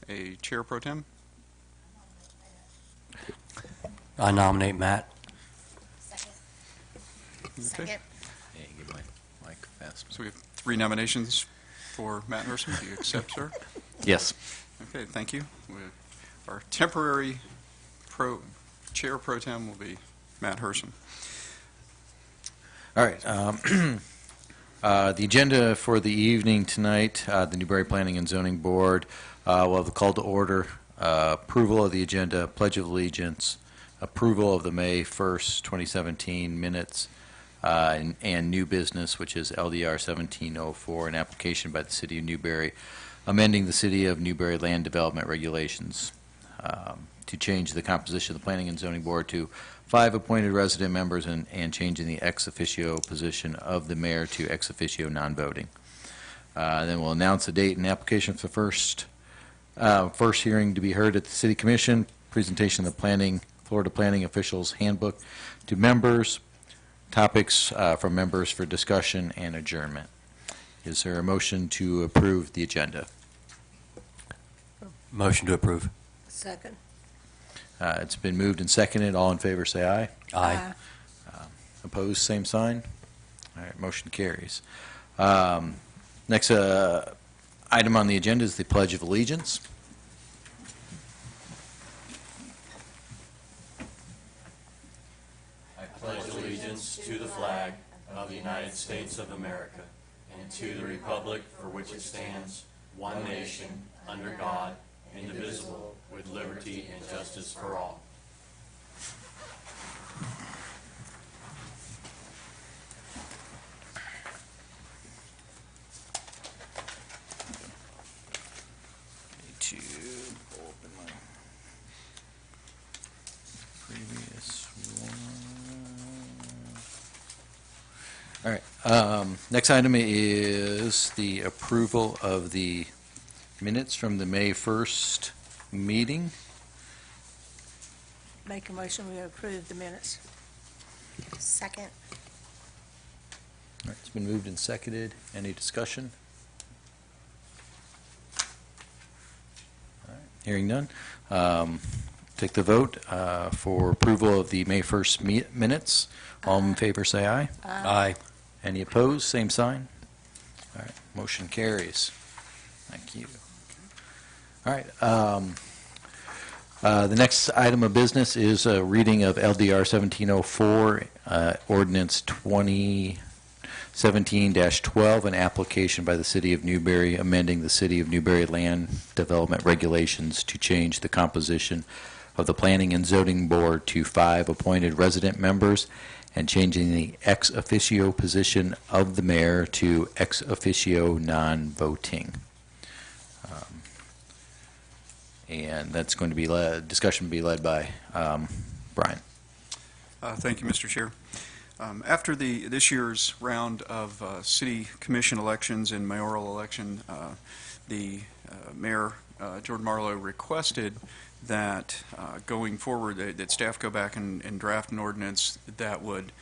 a chair pro tem. I nominate Matt. Okay. Second. Hey, get my mic fast. So we have 3 nominations for Matt Herson. Do you accept, sir? Yes. Okay, thank you. Our temporary chair pro tem will be Matt Herson. All right. The agenda for the evening tonight, the Newberry Planning and Zoning Board will have the call to order, approval of the agenda, Pledge of Allegiance, approval of the May 1st, 2017 minutes, and new business, which is LDR 1704, an application by the City of Newberry, amending the City of Newberry Land Development Regulations to change the composition of the Planning and Zoning Board to 5 appointed resident members and changing the ex officio position of the mayor to ex officio non-voting. Then we'll announce the date and application for the first hearing to be heard at the City Commission, presentation of the Florida Planning Officials Handbook to members, topics from members for discussion and adjournment. Is there a motion to approve the agenda? Motion to approve. Second. It's been moved and seconded. All in favor, say aye. Aye. Opposed, same sign. All right, motion carries. Next item on the agenda is the Pledge of Allegiance. I pledge allegiance to the flag of the United States of America and to the republic for which it stands, one nation, under God, indivisible, with liberty and justice for all. To open my previous one. All right. Next item is the approval of the minutes from the May 1st meeting. Make a motion, we approve the minutes. Second. All right, it's been moved and seconded. Any discussion? All right, hearing none. Take the vote for approval of the May 1st minutes. All in favor, say aye. Aye. Any opposed? Same sign. All right, motion carries. Thank you. All right. The next item of business is a reading of LDR 1704, Ordinance 2017-12, an application by the City of Newberry amending the City of Newberry Land Development Regulations to change the composition of the Planning and Zoning Board to 5 appointed resident members and changing the ex officio position of the mayor to ex officio non-voting. And that's going to be discussion be led by Brian. Thank you, Mr. Chair. After this year's round of city commission elections and mayoral election, the mayor, Jordan Marlowe, requested that going forward that staff go back and draft an ordinance that would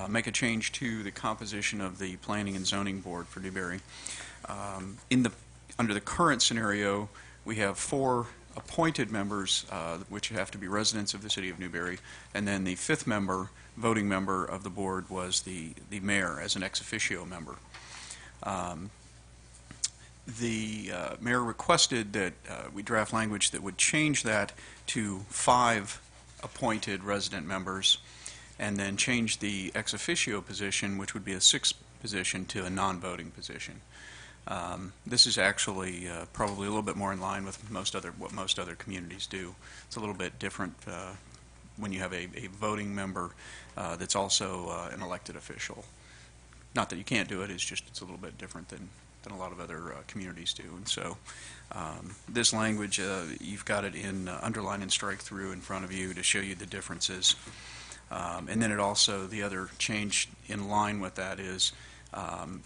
make a change to the composition of the Planning and Zoning Board for Newberry. Under the current scenario, we have 4 appointed members, which have to be residents of the City of Newberry, and then the 5th member, voting member of the board, was the mayor as an ex officio member. The mayor requested that we draft language that would change that to 5 appointed resident members, and then change the ex officio position, which would be a 6th position, to a non-voting position. This is actually probably a little bit more in line with what most other communities do. It's a little bit different when you have a voting member that's also an elected official. Not that you can't do it, it's just it's a little bit different than a lot of other communities do. And so this language, you've got it in underline and strike through in front of you to show you the differences. And then it also, the other change in line with that is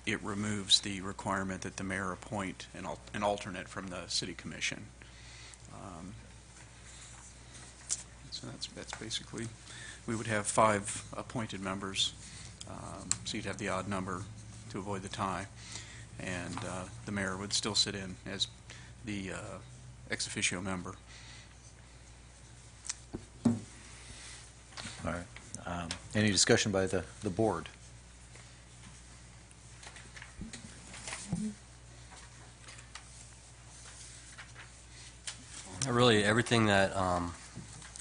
it removes the requirement that the mayor appoint an alternate from the city commission. So that's basically, we would have 5 appointed members, so you'd have the odd number to avoid the tie, and the mayor would still sit in as the ex officio member. All right. Any discussion by the board? Really, everything that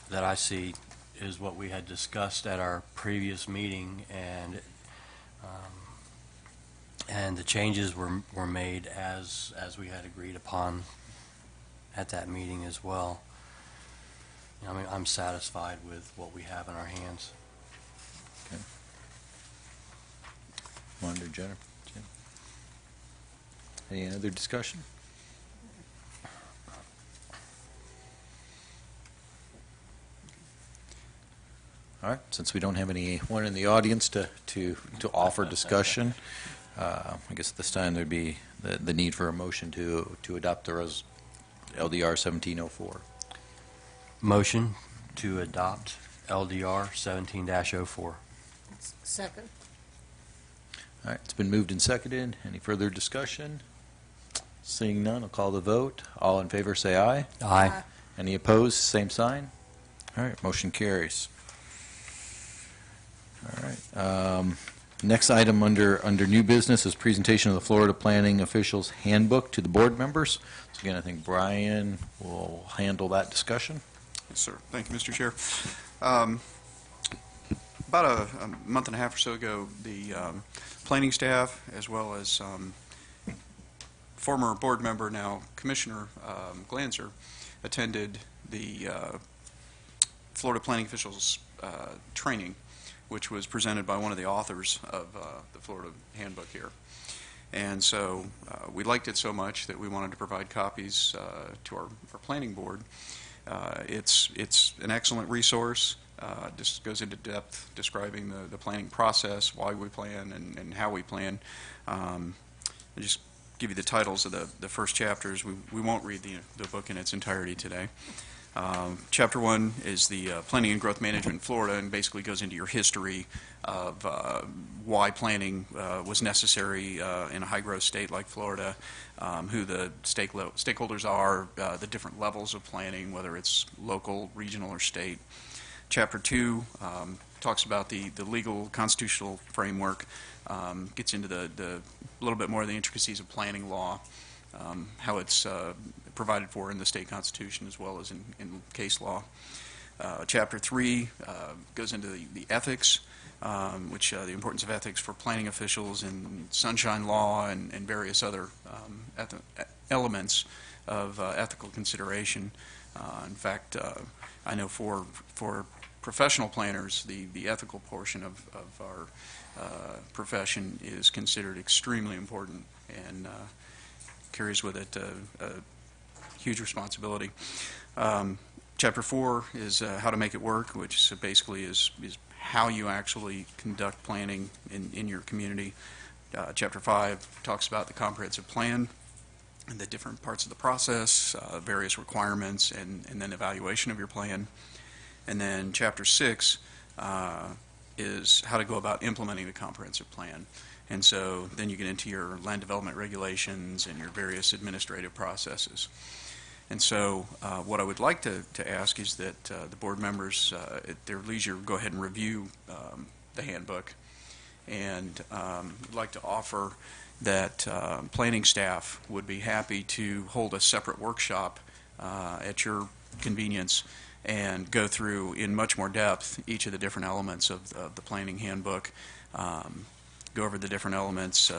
that I see is what we had discussed at our previous meeting, and the changes were made as we had agreed upon at that meeting as well. I mean, I'm satisfied with what we have in our hands. Wonder, Jennifer? Jim? Any other discussion? All right, since we don't have anyone in the audience to offer discussion, I guess at this time there'd be the need for a motion to adopt the LDR 1704. Motion to adopt LDR 17-04. Second. All right, it's been moved and seconded. Any further discussion? Seeing none, I'll call the vote. All in favor, say aye. Aye. Any opposed, same sign. All right, motion carries. All right. Next item under new business is presentation of the Florida Planning Officials Handbook to the board members. So again, I think Brian will handle that discussion. Yes, sir. Thank you, Mr. Chair. About a month and a half or so ago, the planning staff, as well as former board member, now Commissioner Glanzer, attended the Florida Planning Officials training, which was presented by one of the authors of the Florida Handbook here. And so we liked it so much that we wanted to provide copies to our planning board. It's an excellent resource. Just goes into depth describing the planning process, why we plan, and how we plan. I'll just give you the titles of the first chapters. We won't read the book in its entirety today. Chapter 1 is the Planning and Growth Management in Florida, and basically goes into your history of why planning was necessary in a high-growth state like Florida, who the stakeholders are, the different levels of planning, whether it's local, regional, or state. Chapter 2 talks about the legal constitutional framework, gets into the little bit more of the intricacies of planning law, how it's provided for in the state constitution as well as in case law. Chapter 3 goes into the ethics, which the importance of ethics for planning officials and sunshine law and various other elements of ethical consideration. In fact, I know for professional planners, the ethical portion of our profession is considered extremely important and carries with it a huge responsibility. Chapter 4 is how to make it work, which basically is how you actually conduct planning in your community. Chapter 5 talks about the comprehensive plan and the different parts of the process, various requirements, and then evaluation of your plan. And then Chapter 6 is how to go about implementing the comprehensive plan. And so then you get into your land development regulations and your various administrative processes. And so what I would like to ask is that the board members, at their leisure, go ahead and review the handbook. And I'd like to offer that planning staff would be happy to hold a separate workshop at your convenience and go through in much more depth each of the different elements of the planning handbook, go over the different elements,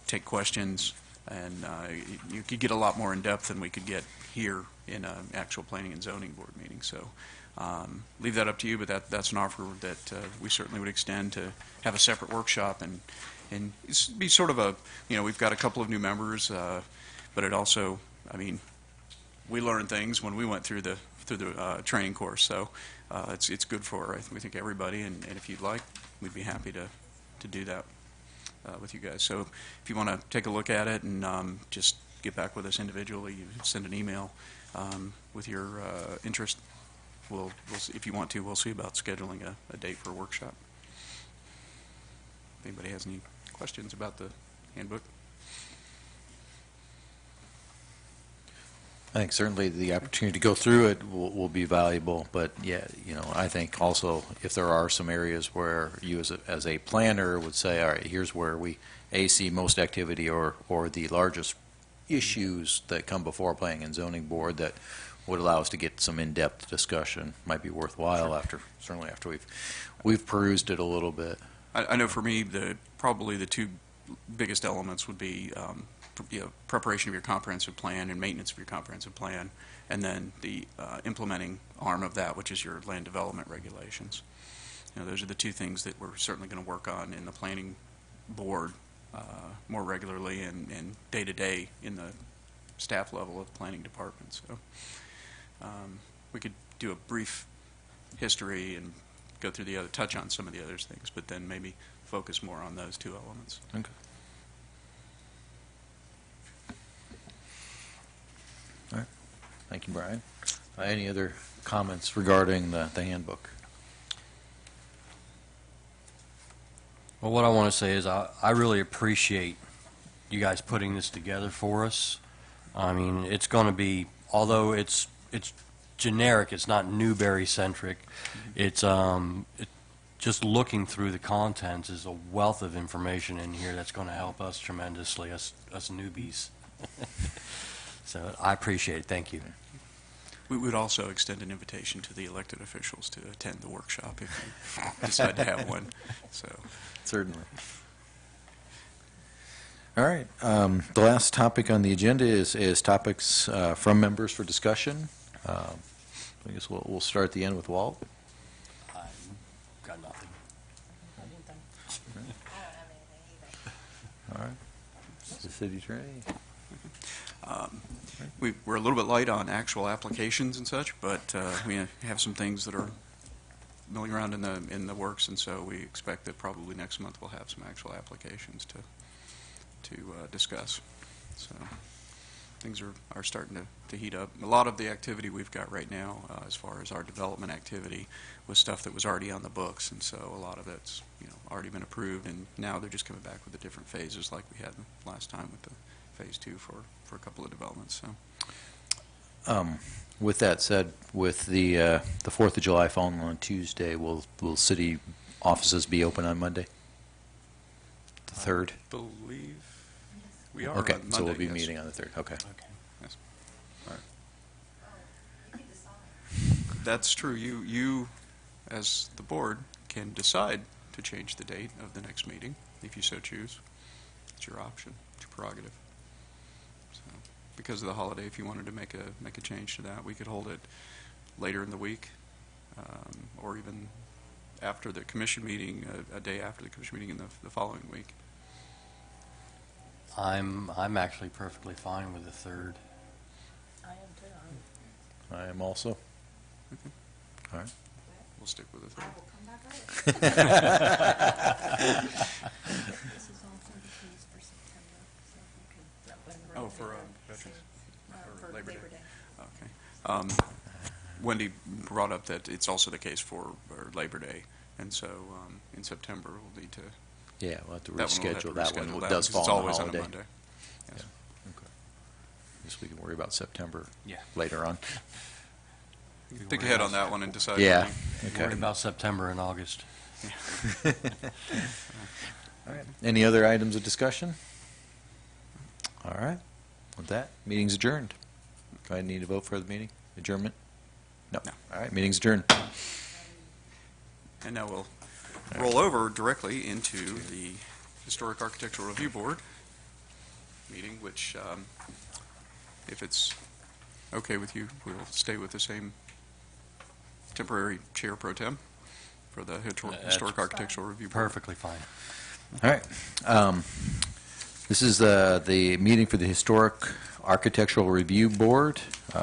take questions, and you could get a lot more in depth than we could get here in an actual planning and zoning board meeting. So leave that up to you, but that's an offer that we certainly would extend, to have a separate workshop and it's be sort of a, we've got a couple of new members, but it also, I mean, we learned things when we went through the training course, so it's good for, we think, everybody, and if you'd like, we'd be happy to do that with you guys. So if you want to take a look at it and just get back with us individually, you send an email with your interest. We'll if you want to, we'll see about scheduling a date for a workshop. If anybody has any questions about the handbook. I think certainly the opportunity to go through it will be valuable, but yeah, I think also if there are some areas where you as a planner would say, all right, here's where we see most activity or the largest issues that come before Planning and Zoning Board that would allow us to get some in-depth discussion, might be worthwhile certainly after we've perused it a little bit. I know for me, probably the two biggest elements would be preparation of your comprehensive plan and maintenance of your comprehensive plan, and then the implementing arm of that, which is your land development regulations. Those are the two things that we're certainly going to work on in the planning board more regularly and day-to-day in the staff level of the planning department. So we could do a brief history and go through touch on some of the other things, but then maybe focus more on those two elements. Okay. All right. Thank you, Brian. Any other comments regarding the handbook? Well, what I want to say is I really appreciate you guys putting this together for us. I mean, it's going to be, although it's generic, it's not Newberry-centric. It's just looking through the contents is a wealth of information in here that's going to help us tremendously, us newbies. So I appreciate it. Thank you. We would also extend an invitation to the elected officials to attend the workshop if you decide to have one. So certainly. All right. The last topic on the agenda is topics from members for discussion. I guess we'll start at the end with Walt. I've got nothing. All right. The city attorney. We're a little bit light on actual applications and such, but we have some things that are milling around in the works, and so we expect that probably next month we'll have some actual applications to discuss. So things are starting to heat up. A lot of the activity we've got right now, as far as our development activity, was stuff that was already on the books, and so a lot of it's already been approved, and now they're just coming back with the different phases like we had last time with the phase 2 for a couple of developments. So. With that said, with the 4th of July falling on Tuesday, will city offices be open on Monday? The 3rd? I believe we are Okay, on Monday, so we'll be yes. meeting on the 3rd. Okay. Yes. All right. That's true. You, as the board, can decide to change the date of the next meeting if you so choose. It's your option. It's your prerogative. So, because of the holiday, if you wanted to make a change to that, we could hold it later in the week, or even after the commission meeting, a day after the commission meeting in the following week. I'm actually perfectly fine with the 3rd. I am too. I am also. Okay. All right. We'll stick with the 3rd. This is also the case for September, so if you could let Wendy Oh, for know. Veterans, For Labor Day. Day. Okay. Wendy brought up that it's also the case for Labor Day, and so in September we'll need to. Yeah, we'll have to That one we'll have to reschedule that one. reschedule It that does because fall on it's a always on a holiday. Monday. Yes. Okay. Guess we can worry about September Yeah. later on. Think ahead on that one and decide. Yeah. Worried Okay. about September and August. All right. Any other items of discussion? All right. With that, meeting's adjourned. Do I need to vote for the meeting? Adjournment? No. No. All right, meeting's adjourned. And now we'll roll over directly into the Historic Architectural Review Board meeting, which, if it's okay with you, we'll stay with the same temporary chair pro tem for the Historic Architectural Review Board. Perfectly fine. All right. This is the meeting for the Historic Architectural Review Board,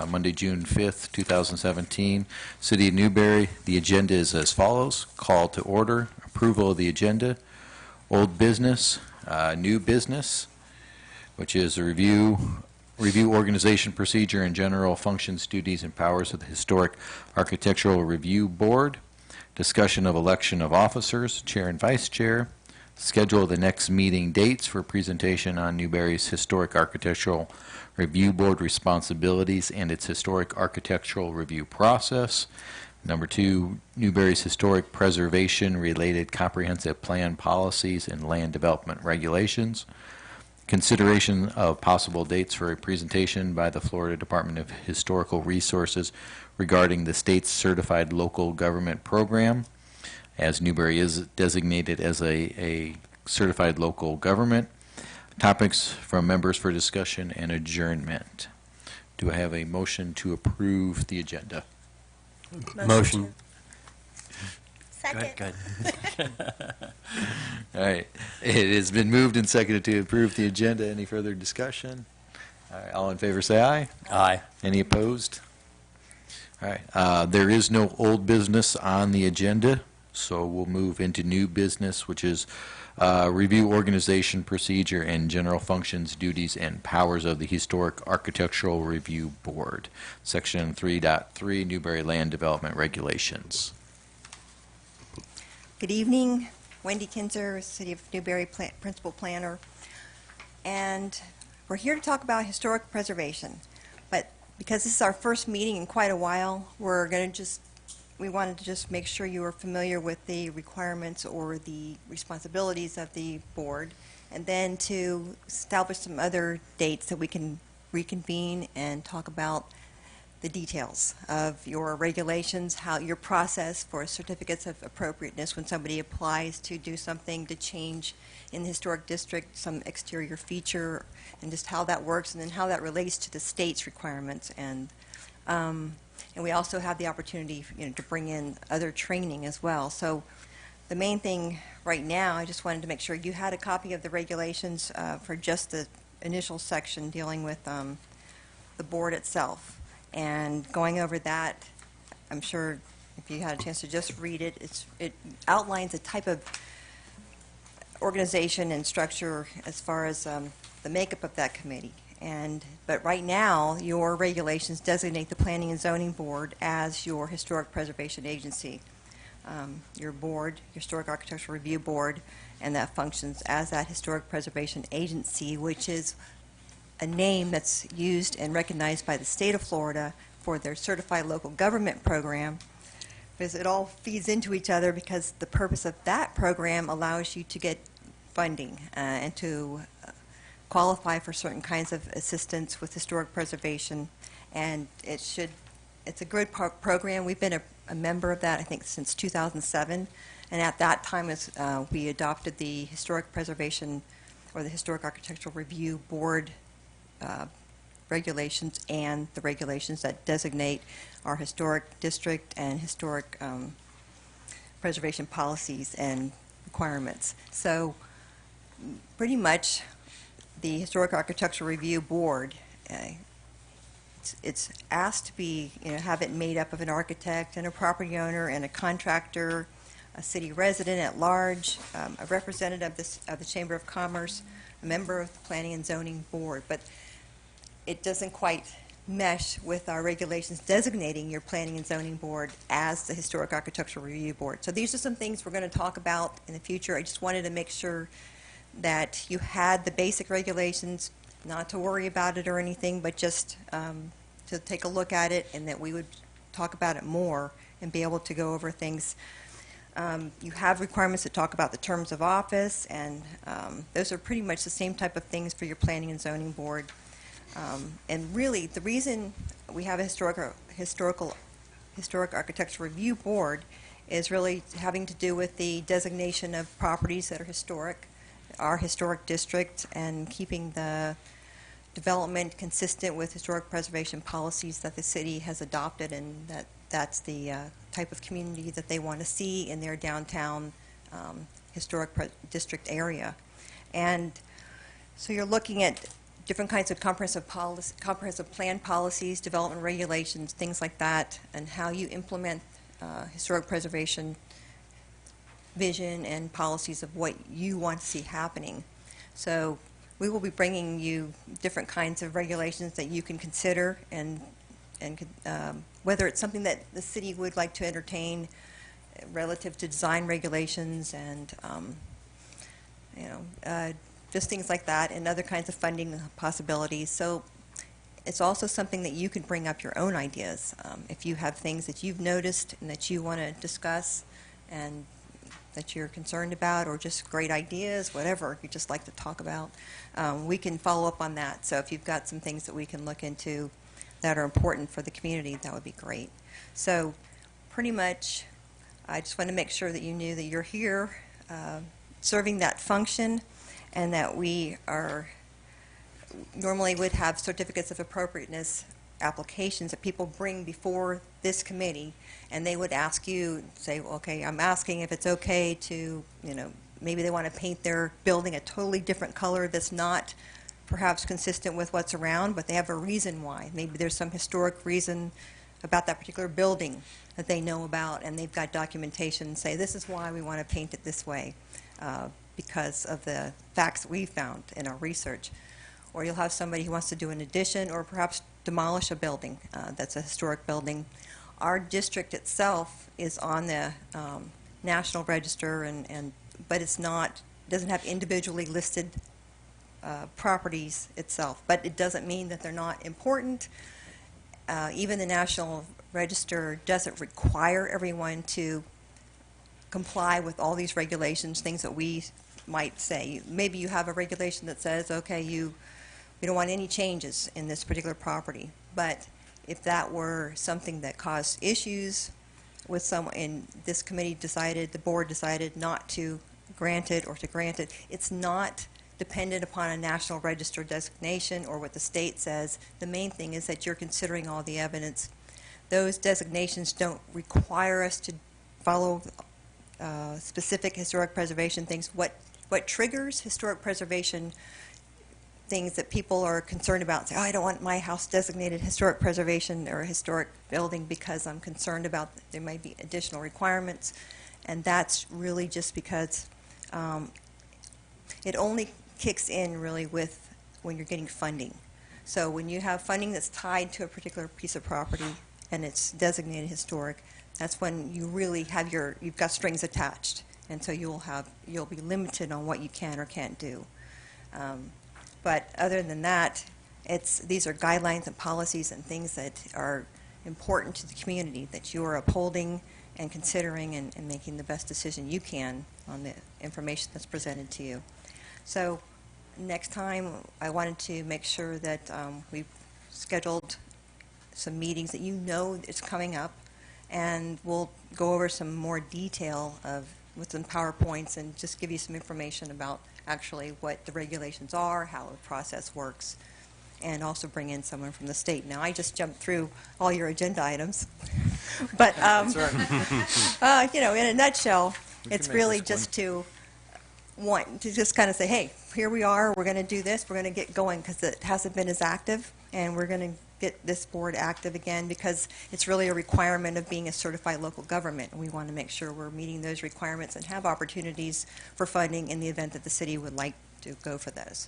Monday, June 5th, 2017. City of Newberry. The agenda is as follows. Call to order, approval of the agenda, old business, new business, which is a review organization procedure and general functions, duties, and powers of the Historic Architectural Review Board, discussion of election of officers, chair and vice chair, schedule the next meeting dates for presentation on Newberry's Historic Architectural Review Board responsibilities and its historic architectural review process. Number 2, Newberry's historic preservation-related comprehensive plan policies and land development regulations. Consideration of possible dates for a presentation by the Florida Department of Historical Resources regarding the state's certified local government program, as Newberry is designated as a certified local government. Topics from members for discussion and adjournment. Do I have a motion to approve the agenda? Motion. Second. Good. All right. It has been moved and seconded to approve the agenda. Any further discussion? All right. All in favor, say aye. Aye. Any opposed? All right. There is no old business on the agenda, so we'll move into new business, which is review organization, procedure, and general functions, duties, and powers of the Historic Architectural Review Board. Section 3.3, Newberry Land Development Regulations. Good evening, Wendy Kinzer, City of Newberry Principal Planner, and we're here to talk about historic preservation. But because this is our first meeting in quite a while, we wanted to just make sure you were familiar with the requirements or the responsibilities of the board, and then to establish some other dates that we can reconvene and talk about the details of your regulations, how your process for certificates of appropriateness when somebody applies to do something to change in the historic district, some exterior feature, and just how that works, and then how that relates to the state's requirements. And we also have the opportunity, to bring in other training as well. So the main thing right now, I just wanted to make sure you had a copy of the regulations for just the initial section dealing with the board itself. And going over that, I'm sure if you had a chance to just read it, it outlines a type of organization and structure as far as the makeup of that committee. But right now, your regulations designate the Planning and Zoning Board as your historic preservation agency. Your board, Historic Architectural Review Board, and that functions as that historic preservation agency, which is a name that's used and recognized by the state of Florida for their certified local government program, because it all feeds into each other, because the purpose of that program allows you to get funding and to qualify for certain kinds of assistance with historic preservation. And it's a good program. We've been a member of that, I think, since 2007. And at that time, we adopted the Historic Preservation or the Historic Architectural Review Board regulations and the regulations that designate our historic district and historic preservation policies and requirements. So pretty much the Historic Architectural Review Board, it's asked to be, have it made up of an architect and a property owner and a contractor, a city resident at large, a representative of the Chamber of Commerce, a member of the Planning and Zoning Board. But it doesn't quite mesh with our regulations designating your Planning and Zoning Board as the Historic Architectural Review Board. So these are some things we're going to talk about in the future. I just wanted to make sure that you had the basic regulations, not to worry about it or anything, but just to take a look at it, and that we would talk about it more and be able to go over things. You have requirements that talk about the terms of office, and those are pretty much the same type of things for your Planning and Zoning Board. And really, the reason we have a historic architectural review board is really having to do with the designation of properties that are historic, our historic district, and keeping the development consistent with historic preservation policies that the city has adopted, and that's the type of community that they want to see in their downtown historic district area. And so you're looking at different kinds of comprehensive plan policies, development regulations, things like that, and how you implement historic preservation vision and policies of what you want to see happening. So we will be bringing you different kinds of regulations that you can consider, and whether it's something that the city would like to entertain relative to design regulations and just things like that, and other kinds of funding possibilities. So it's also something that you can bring up your own ideas. If you have things that you've noticed and that you want to discuss and that you're concerned about, or just great ideas, whatever you just like to talk about, we can follow up on that. So if you've got some things that we can look into that are important for the community, that would be great. So pretty much, I just want to make sure that you knew that you're here serving that function, and that we are normally would have certificates of appropriateness applications that people bring before this committee, and they would ask you, say, well, okay, I'm asking if it's okay to, maybe they want to paint their building a totally different color that's not perhaps consistent with what's around, but they have a reason why. Maybe there's some historic reason about that particular building that they know about, and they've got documentation say, this is why we want to paint it this way, because of the facts that we've found in our research. Or you'll have somebody who wants to do an addition or perhaps demolish a building that's a historic building. Our district itself is on the National Register, but it's not, doesn't have individually listed properties itself. But it doesn't mean that they're not important. Even the National Register doesn't require everyone to comply with all these regulations, things that we might say. Maybe you have a regulation that says, okay, we don't want any changes in this particular property. But if that were something that caused issues with someone, and this committee decided, the board decided not to grant it or to grant it, it's not dependent upon a National Register designation or what the state says. The main thing is that you're considering all the evidence. Those designations don't require us to follow specific historic preservation things. What triggers historic preservation things that people are concerned about, say, oh, I don't want my house designated historic preservation or a historic building because I'm concerned about there might be additional requirements. And that's really just because it only kicks in really with when you're getting funding. So when you have funding that's tied to a particular piece of property and it's designated historic, that's when you really have you've got strings attached. And so you'll be limited on what you can or can't do. But other than that, these are guidelines and policies and things that are important to the community that you are upholding and considering and making the best decision you can on the information that's presented to you. So next time, I wanted to make sure that we've scheduled some meetings that you know is coming up, and we'll go over some more detail with some PowerPoints and just give you some information about actually what the regulations are, how the process works, and also bring in someone from the state. Now, I just jumped through all your agenda items, but That's right. in a nutshell, We it's can make really this just to want to just kind of say, hey, here we are, we're going to do this, we're going to get going, because it hasn't been as active, and we're going to get this board active again because it's really a requirement of being a certified local government, and we want to make sure we're meeting those requirements and have opportunities for funding in the event that the city would like to go for those.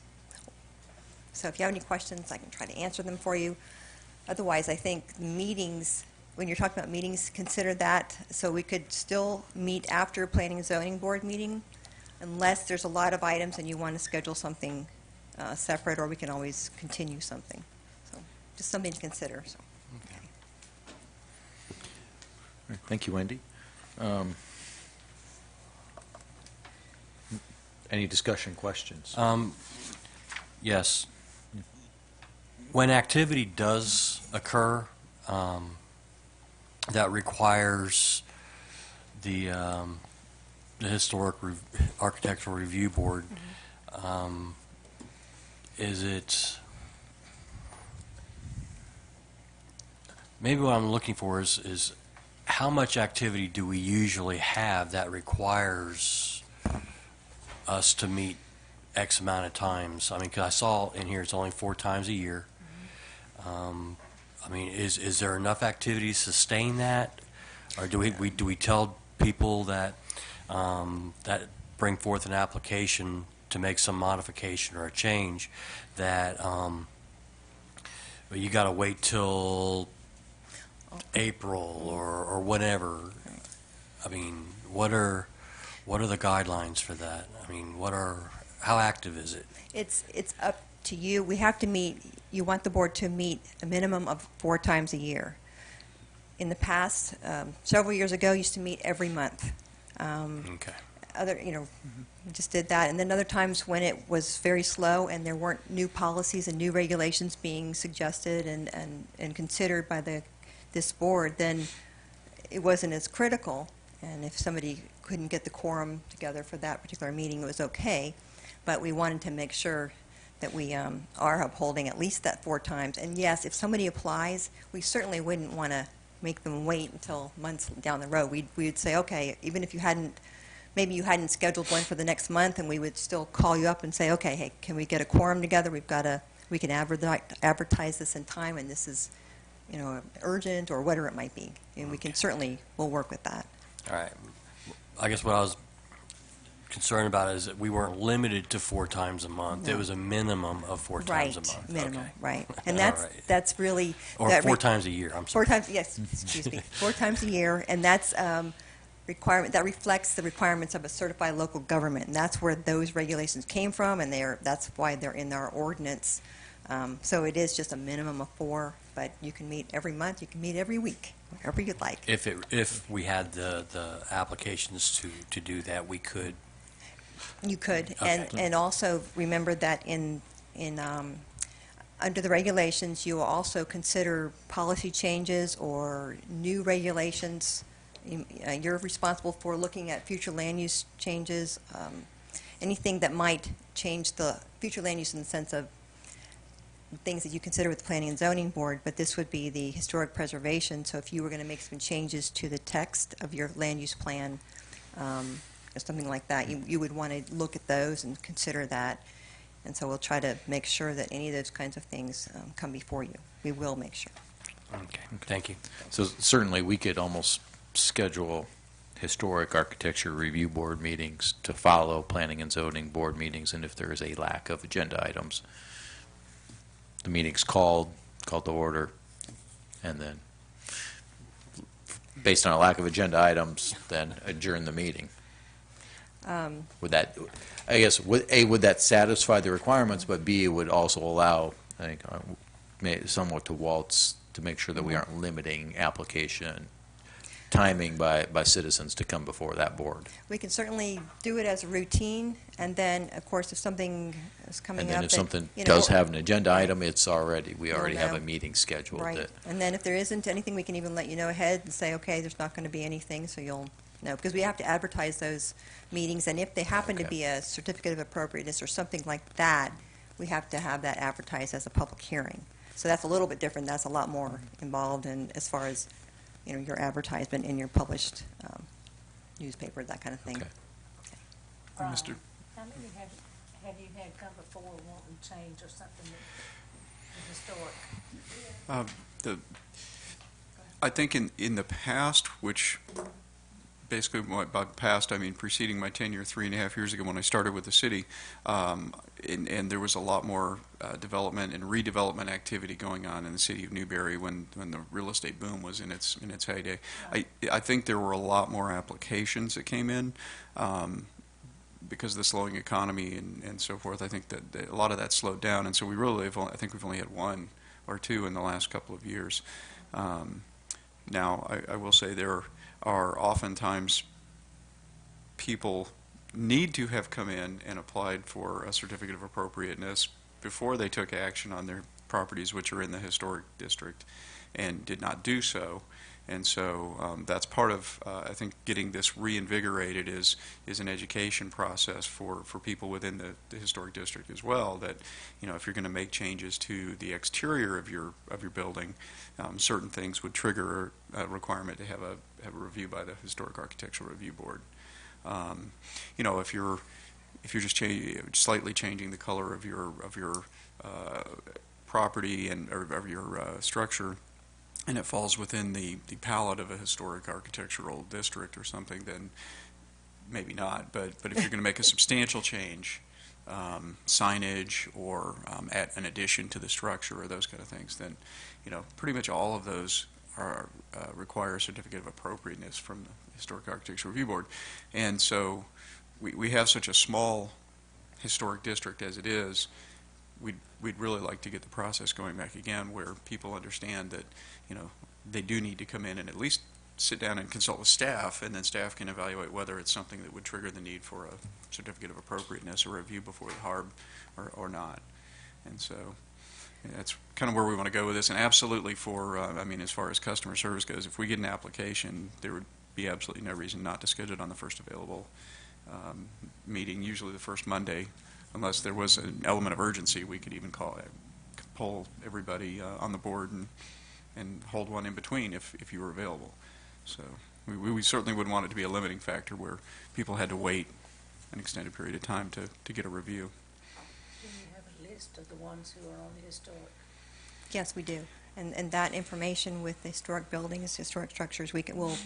So if you have any questions, I can try to answer them for you. Otherwise, I think meetings, when you're talking about meetings, consider that so we could still meet after Planning and Zoning Board meeting, unless there's a lot of items and you want to schedule something separate, or we can always continue something. So just something to consider. So. All right, thank you, Wendy. Any discussion questions? Yes. When activity does occur that requires the Historic Architectural Review Board, is it, maybe what I'm looking for is how much activity do we usually have that requires us to meet X amount of times? I mean, 'cause I saw in here it's only 4 times a year. I mean, is there enough activity to sustain that, or do we tell people that that bring forth an application to make some modification or a change that you got to wait till April or whatever? I mean, what are What are the guidelines for that? I mean, how active is it? It's up to you. We have to meet, you want the board to meet a minimum of 4 times a year. In the past, several years ago, used to meet every month. Okay. We just did that. And then other times when it was very slow and there weren't new policies and new regulations being suggested and considered by this board, then it wasn't as critical. And if somebody couldn't get the quorum together for that particular meeting, it was okay. But we wanted to make sure that we are upholding at least that 4 times. And yes, if somebody applies, we certainly wouldn't want to make them wait until months down the road. We'd say, okay, even if maybe you hadn't scheduled one for the next month, and we would still call you up and say, okay, hey, can we get a quorum together? We can advertise this in time, and this is, urgent or whatever it might be. And we can certainly, we'll work with that. All right. I guess what I was concerned about is that we weren't limited to 4 times a month. No. It was a minimum of 4 times a month. Minimum, Okay. right. And All that's right. that's really Or that 4 times a year. I'm sorry. 4 times, yes, excuse me, 4 times a year, and that's requirement that reflects the requirements of a certified local government, and that's where those regulations came from, and that's why they're in our ordinance. So it is just a minimum of 4, but you can meet every month, you can meet every week, whatever you'd like. If we had the applications to do that, we could. You could, Okay. and also remember that under the regulations, you will also consider policy changes or new regulations. You're responsible for looking at future land use changes, anything that might change the future land use in the sense of things that you consider with the Planning and Zoning Board, but this would be the historic preservation. So if you were going to make some changes to the text of your land use plan, or something like that, you would want to look at those and consider that. And so we'll try to make sure that any of those kinds of things come before you. We will make sure. Okay. Thank you. So certainly, we could almost schedule historic architecture review board meetings to follow planning and zoning board meetings, and if there is a lack of agenda items, the meeting's called to order, and then, based on a lack of agenda items, then adjourn the meeting. Would that, I guess, would that satisfy the requirements, but B, it would also allow, I think, somewhat to Walt's, to make sure that we aren't limiting application timing by citizens to come before that board. We can certainly do it as a routine, and then, of course, if something is coming And up. then if that, something you know, does have an agenda item, we already have know. a meeting scheduled. Right. that- And then if there isn't anything, we can even let you know ahead and say, okay, there's not going to be anything, so you'll know. Because we have to advertise those meetings, and if they happen to Okay. be a certificate of appropriateness or something like that, we have to have that advertised as a public hearing. So that's a little bit different. That's a lot more involved in as far as, your advertisement in your published newspaper, that kind of thing. Okay. Brian, Mr. how many have you had come before wanting change or something that is historic? I think in the past, which basically by past I mean preceding my tenure 3.5 years ago when I started with the city, and there was a lot more development and redevelopment activity going on in the city of Newberry when the real estate boom was in its heyday. I think there were a lot more applications that came in because of the slowing economy and so forth. I think that a lot of that slowed down, and so I think we've only had 1 or 2 in the last couple of years. Now, I will say there are oftentimes people need to have come in and applied for a certificate of appropriateness before they took action on their properties which are in the historic district and did not do so. And so that's part of, I think, getting this reinvigorated is an education process for people within the historic district as well, that, if you're going to make changes to the exterior of your building, certain things would trigger a requirement to have a review by the Historic Architectural Review Board. If you're just slightly changing the color of your property or of your structure, and it falls within the palette of a historic architectural district or something, then maybe not. But if you're going to make a substantial change, signage or add an addition to the structure or those kind of things, then pretty much all of those require a certificate of appropriateness from the Historic Architecture Review Board. And so we have such a small historic district as it is. We'd really like to get the process going back again, where people understand that, they do need to come in and at least sit down and consult with staff, and then staff can evaluate whether it's something that would trigger the need for a certificate of appropriateness or review before the HARB or not. And so that's kind of where we want to go with this. And absolutely for, as far as customer service goes, if we get an application, there would be absolutely no reason not to schedule it on the first available meeting, usually the first Monday. Unless there was an element of urgency, we could even poll everybody on the board and hold one in between if you were available. So we certainly wouldn't want it to be a limiting factor where people had to wait an extended period of time to get a review. Do you have a list of the ones who are on the historic? Yes, we do. And that information with the historic buildings, historic structures, we'll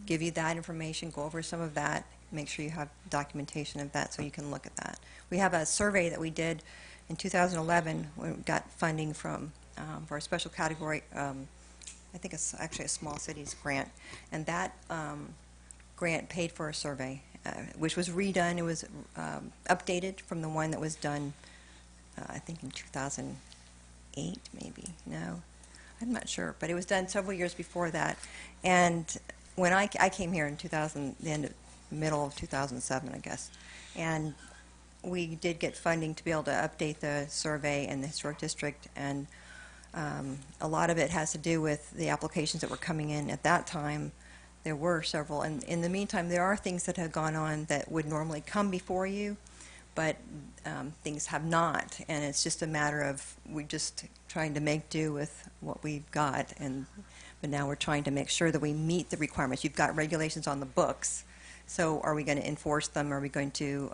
give you that information, go over some of that, make sure you have documentation of that so you can look at that. We have a survey that we did in 2011 when we got funding from for a special category, I think it's actually a small cities grant, and that grant paid for a survey, which was redone. It was updated from the one that was done, I think in 2008 maybe. No, I'm not sure, but it was done several years before that. And when I came here in middle of 2007, I guess, and we did get funding to be able to update the survey in the historic district, and a lot of it has to do with the applications that were coming in at that time. There were several, and in the meantime, there are things that have gone on that would normally come before you, but things have not, and it's just a matter of we're just trying to make do with what we've got, but now we're trying to make sure that we meet the requirements. You've got regulations on the books, so are we going to enforce them? Are we going to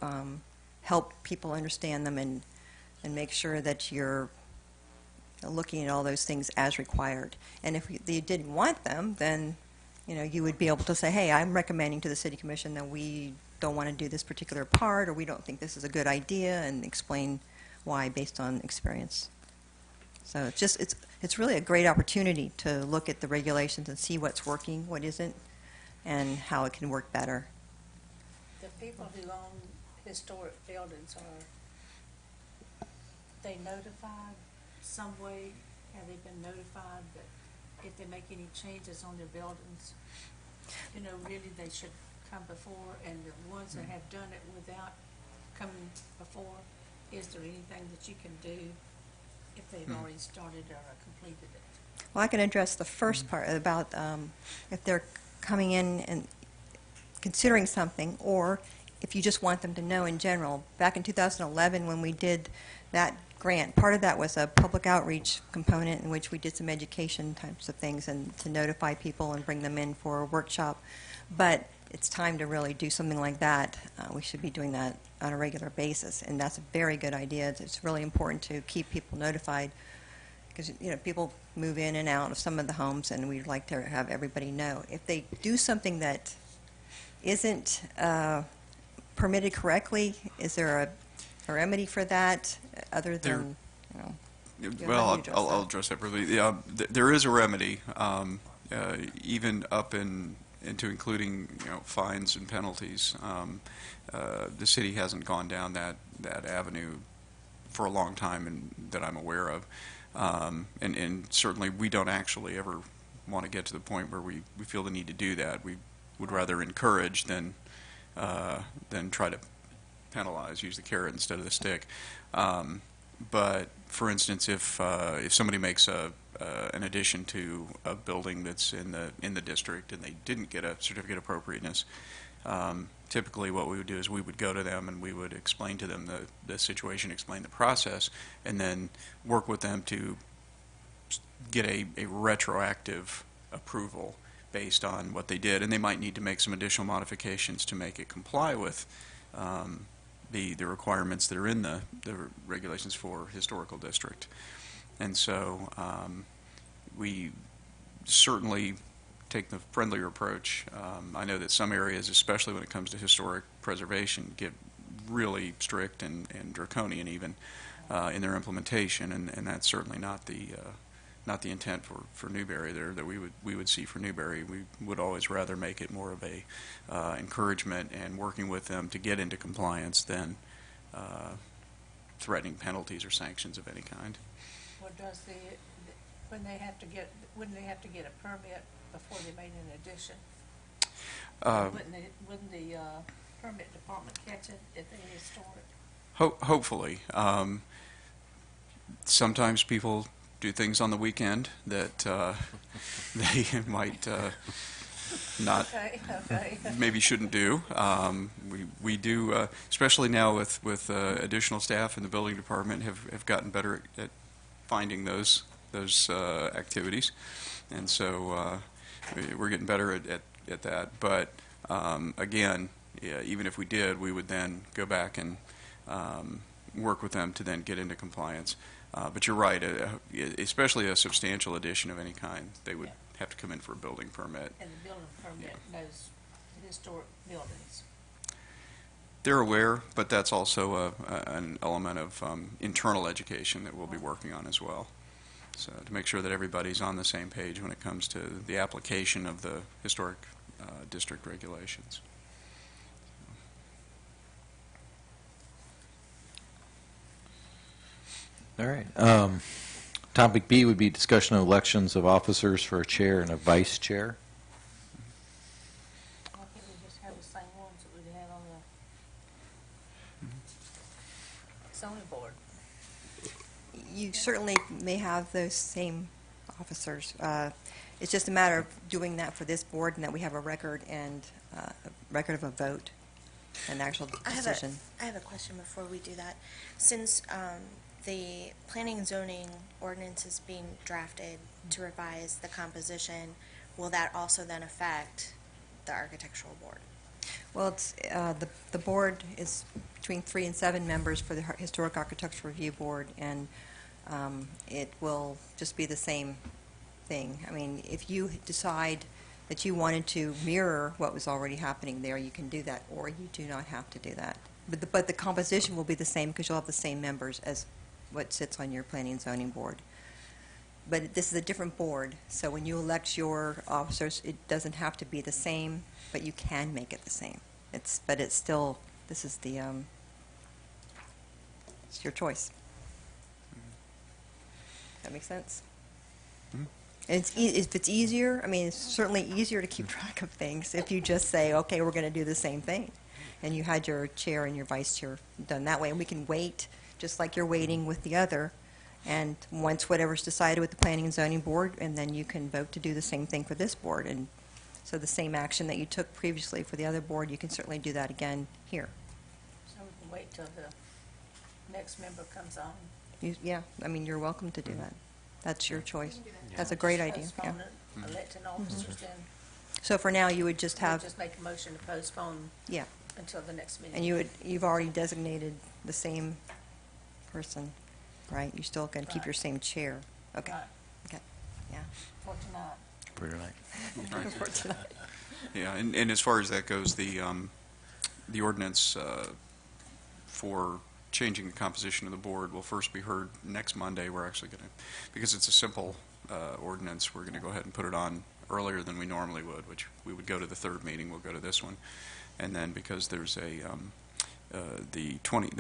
help people understand them and make sure that you're looking at all those things as required? And if you didn't want them, then you would be able to say, hey, I'm recommending to the City Commission that we don't want to do this particular part, or we don't think this is a good idea, and explain why based on experience. So it's really a great opportunity to look at the regulations and see what's working, what isn't, and how it can work better. The people who own historic buildings, are they notified some way? Have they been notified that if they make any changes on their buildings, really they should come before? And the ones that have done it without coming before, is there anything that you can do if they've already started or completed it? Well, I can address the first part about if they're coming in and considering something, or if you just want them to know in general. Back in 2011, when we did that grant, part of that was a public outreach component in which we did some education types of things and to notify people and bring them in for a workshop. But it's time to really do something like that. We should be doing that on a regular basis, and that's a very good idea. It's really important to keep people notified because people move in and out of some of the homes, and we'd like to have everybody know. If they do something that isn't permitted correctly, is there a remedy for that other than, Well, I'll address that briefly. There is a remedy, even up into including fines and penalties. The city hasn't gone down that avenue for a long time, and that I'm aware of. And certainly we don't actually ever want to get to the point where we feel the need to do that. We would rather encourage than try to penalize, use the carrot instead of the stick. But for instance, if somebody makes an addition to a building that's in the district and they didn't get a certificate of appropriateness, typically what we would do is we would go to them and we would explain to them the situation, explain the process, and then work with them to get a retroactive approval based on what they did. And they might need to make some additional modifications to make it comply with the requirements that are in the regulations for historical district. And so we certainly take the friendlier approach. I know that some areas, especially when it comes to historic preservation, get really strict and draconian even in their implementation, and that's certainly not the not the intent for Newberry there that we would see for Newberry. We would always rather make it more of a encouragement and working with them to get into compliance than threatening penalties or sanctions of any kind. Well, wouldn't they have to get a permit before they made an addition? Wouldn't the permit department catch it if they restore it? Hopefully. Sometimes people do things on the weekend that they might not, Okay. maybe shouldn't do. We do, especially now with additional staff in the building department, have gotten better at finding those activities, and so we're getting better at that. But again, yeah, even if we did, we would then go back and work with them to then get into compliance. But you're right, especially a substantial addition of any kind, they would have to come in for a building permit. And the building permit knows historic buildings. They're aware, but that's also an element of internal education that we'll be working on as well. So to make sure that everybody's on the same page when it comes to the application of the historic district regulations. All right. Topic B would be discussion of elections of officers for a chair and a vice chair. Why can't we just have the same ones that we had on the zoning board? You certainly may have those same officers. It's just a matter of doing that for this board and that we have a record and a record of a vote, an actual decision. I have a question before we do that. Since the planning and zoning ordinance is being drafted to revise the composition, will that also then affect the architectural board? Well, it's, the board is between 3 and 7 members for the Historic Architectural Review Board, and it will just be the same thing. I mean, if you decide that you wanted to mirror what was already happening there, you can do that, or you do not have to do that. But the composition will be the same because you'll have the same members as what sits on your planning and zoning board. But this is a different board, so when you elect your officers, it doesn't have to be the same, but you can make it the same. But it's still, this is the, it's your choice. That make sense? Mhm. If it's easier, I mean, it's certainly easier to keep track of things if you just say, okay, we're going to do the same thing. And you had your chair and your vice chair done that way, and we can wait, just like you're waiting with the other. And once whatever's decided with the Planning and Zoning Board, and then you can vote to do the same thing for this board. And so the same action that you took previously for the other board, you can certainly do that again here. So we can wait till the next member comes on. Yeah, I mean, you're welcome to do that. That's your choice. That's a great idea, yeah. Postpone it, electing officers, then So for now, you would just we'll have, just make a motion to postpone yeah, until the next meeting. and you've already designated the same person, right? You're still going to keep Right. your same chair. Okay, Right, okay, yeah. for tonight. For tonight. Right. For tonight. Yeah, and as far as that goes, the ordinance for changing the composition of the board will first be heard next Monday. We're actually going to, because it's a simple ordinance, we're going to go ahead and put it on earlier than we normally would, which we would go to the third meeting, we'll go to this one. And then because there's the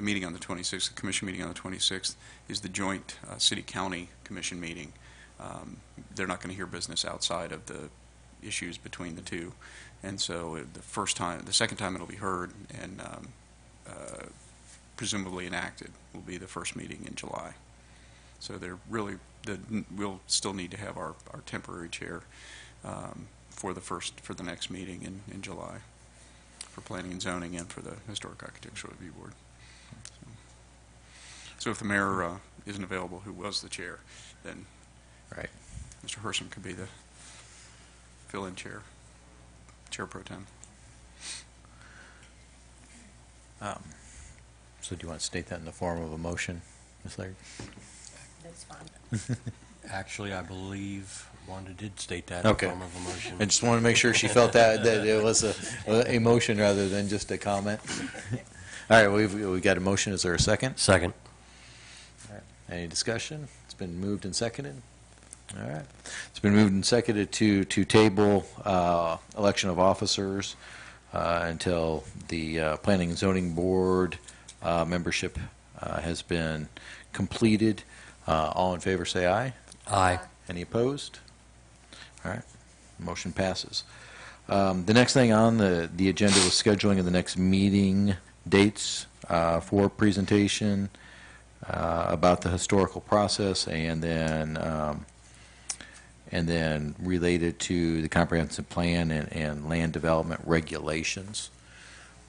meeting on the 26th, the commission meeting on the 26th is the joint city-county commission meeting. They're not going to hear business outside of the issues between the two. And so the second time it'll be heard and presumably enacted will be the first meeting in July. So we'll still need to have our temporary chair for the next meeting in July for planning and zoning and for the Historic Architectural Review Board. So if the mayor isn't available, who was the chair, then Right. Mr. Hersom could be the fill-in chair pro tem. So do you want to state that in the form of a motion, Ms. Laird? That's fine. Actually, I believe Wanda did state that Okay. in the form of a motion. I just want to make sure she felt that it was a motion rather than just a comment. All right, we've got a motion. Is there a second? Second. Any discussion? It's been moved and seconded. All right. It's been moved and seconded to table election of officers until the Planning and Zoning Board membership has been completed. All in favor, say aye. Aye. Any opposed? All right, motion passes. The next thing on the agenda was scheduling of the next meeting dates for presentation about the historical process, and then related to the comprehensive plan and land development regulations.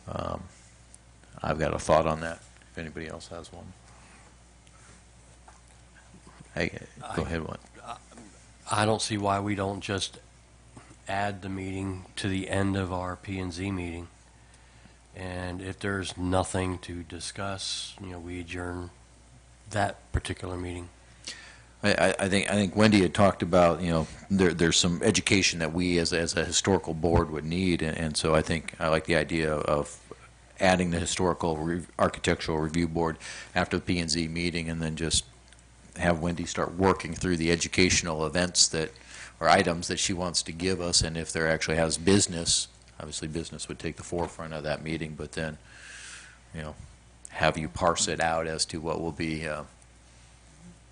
I've got a thought on that, if anybody else has one. Hey, go ahead, one. I don't see why we don't just add the meeting to the end of our P and Z meeting. And if there's nothing to discuss, we adjourn that particular meeting. I think Wendy had talked about, there's some education that we as a historical board would need, and so I like the idea of adding the historical architectural review board after the P&Z meeting, and then just have Wendy start working through the educational events or items that she wants to give us, and if there actually has business, obviously business would take the forefront of that meeting, but then, have you parse it out as to what will be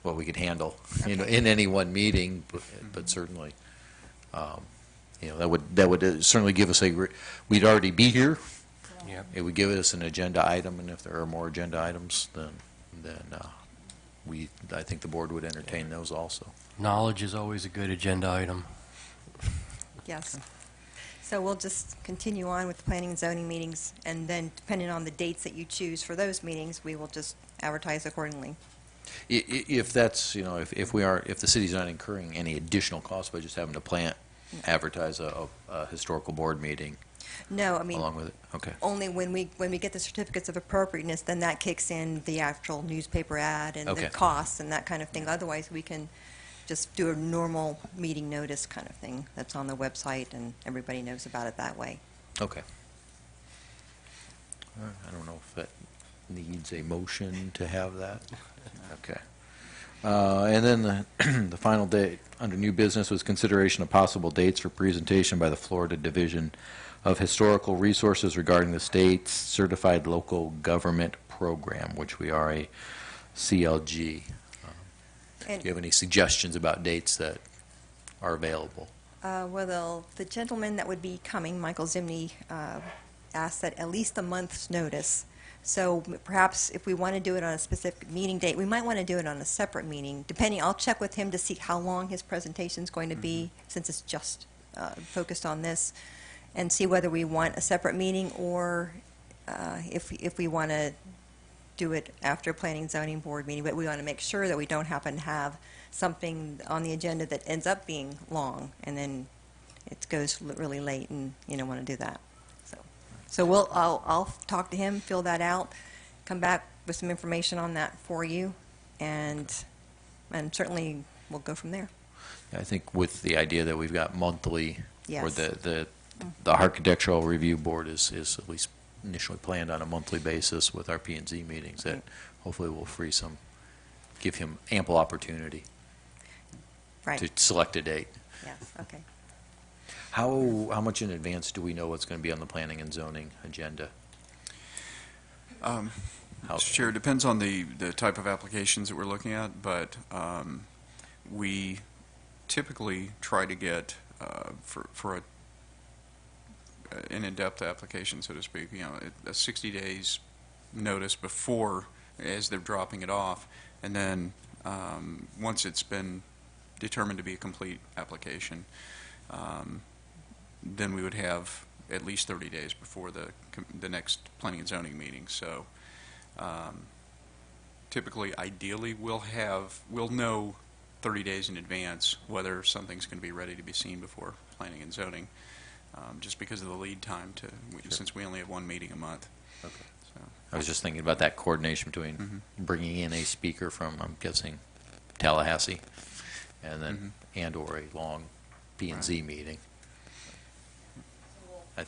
what we could handle, in any one meeting, but certainly, that would certainly give us we'd already be here. Yep. It would give us an agenda item, and if there are more agenda items, then I think the board would entertain those also. Knowledge is always a good agenda item. Yes. So we'll just continue on with the planning and zoning meetings, and then depending on the dates that you choose for those meetings, we will just advertise accordingly. If that's, if the city's not incurring any additional costs by just having to advertise a historical board meeting No, I mean, along with it, okay. only when we get the certificates of appropriateness, then that kicks in the actual newspaper ad and Okay. the costs and that kind of thing. Otherwise, we can just do a normal meeting notice kind of thing that's on the website, and everybody knows about it that way. Okay. All right, I don't know if that needs a motion to have that. Okay. And then the final date under new business was consideration of possible dates for presentation by the Florida Division of Historical Resources regarding the state's Certified Local Government Program, which we are a CLG. Do you have any suggestions about dates that are available? Well, the gentleman that would be coming, Michael Zimney, asked that at least a month's notice. So perhaps if we want to do it on a specific meeting date, we might want to do it on a separate meeting, depending. I'll check with him to see how long his presentation is going to be, since it's just focused on this, and see whether we want a separate meeting or if we want to do it after a planning and zoning board meeting. But we want to make sure that we don't happen to have something on the agenda that ends up being long, and then it goes really late, and you don't want to do that. So I'll talk to him, fill that out, come back with some information on that for you, and certainly we'll go from there. I think with the idea that we've got monthly, or Yes. the Architectural Review Board is at least initially planned on a monthly basis with our P&Z meetings, that hopefully will give him ample opportunity Right. to select a date. Yeah, okay. How much in advance do we know what's going to be on the planning and zoning agenda? How- Mr. Chair, it depends on the type of applications that we're looking at, but we typically try to get, for an in-depth application, so to speak, a 60 days notice before, as they're dropping it off, and then once it's been determined to be a complete application, then we would have at least 30 days before the next planning and zoning meeting. So typically, ideally, we'll know 30 days in advance whether something's going to be ready to be seen before planning and zoning, just because of the lead time since we only have one meeting a month. Okay. So, I was just thinking about that coordination between bringing in a speaker from, I'm guessing, Tallahassee, and then and/or a long P&Z meeting. I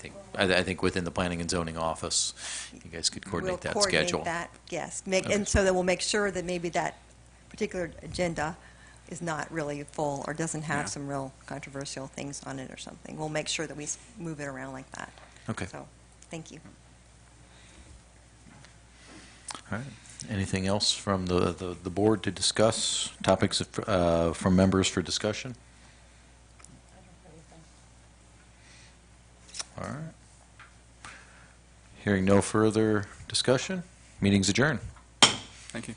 think within the planning and zoning office, you guys could coordinate that schedule. We'll coordinate that, yes. Okay. And so that we'll make sure that maybe that particular agenda is not really full or doesn't Yeah. have some real controversial things on it or something. We'll make sure that we move it around like that. Okay. So, thank you. All right. Anything else from the board to discuss? Topics from members for discussion? All right. Hearing no further discussion, meeting's adjourned. Thank you.